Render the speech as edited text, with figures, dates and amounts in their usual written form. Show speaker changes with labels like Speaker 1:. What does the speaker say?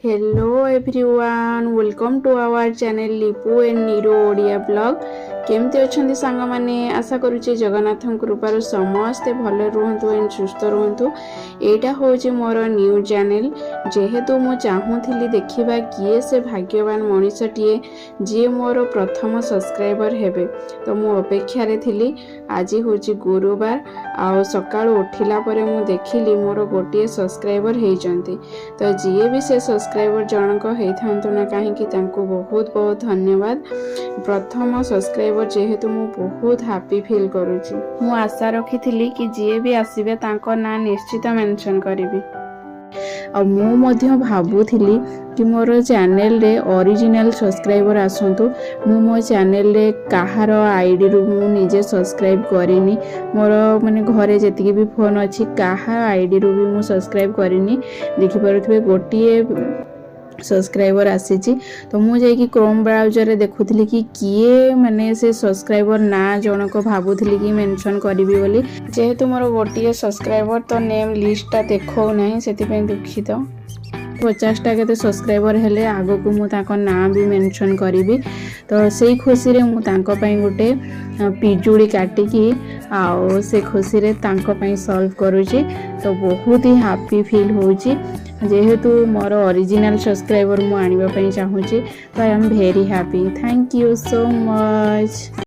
Speaker 1: Hello everyone, welcome to our channel Lipu and Odia vlog. केमती अच्छा सांग मैंने आशा करुचे जगन्नाथ कृपार समस्ते भले रुहतु एंड सुस्थ रुहतु। एटा हूँ मोर न्यू चैनल जेहेतु मु चाहूली देखा किए से भाग्यवान मनीषटीए जी मोर प्रथम सब्सक्राइबर हेबे। तो मु अपेक्षारे थिली। आज हूँ गुरुवार आ सका उठिला परे मु देखिली मोर गोटे सब्सक्राइबर होती। तो जी भी से सब्सक्राइबर जनक होता ना कहीं बहुत बहुत धन्यवाद। प्रथम सब्सक्राइबर जेहेतु मु बहुत हैप्पी फील करुची। मु आशा रखी थी कि जी भी आसबे तांको ना निश्चित मेंशन करी। और मु भाबुथिली कि मोर चैनल रे ओरिजिनल सब्सक्राइबर आसंतु। मो चैनल रे कहार आईडी रु मु निजे सब्सक्राइब करिनी। मोर माने घरे जतिके भी फोन अछि कहा आईडी रु भी मु सब्सक्राइब करिनी। देखि पारुथबे गोटिए सब्सक्राइबर आसी। तो मुझे क्रोम ब्राउजर रे देखुली कि किए माने से सब्सक्राइबर ना जनक भाबुली कि मेंशन करी बोली। जेहेतु मोर गोटे सब्सक्राइबर तो नेम लिस्टा देखो ना से दुखित। 50टा के सब्सक्राइबर हेले आगो को मु ताको ना भी मेंशन करी। तो से खुशी रे मु तांको पई गोटे पिजुड़ी काटिकी आओ से खुशी रे तांको पई सॉल्व करूची। तो बहुत ही हैप्पी फील होची जेहेतु मोर ओरिजिनल सब्सक्राइबर मु आनिबा पई चाहूची। तो I am very happy. Thank you so much.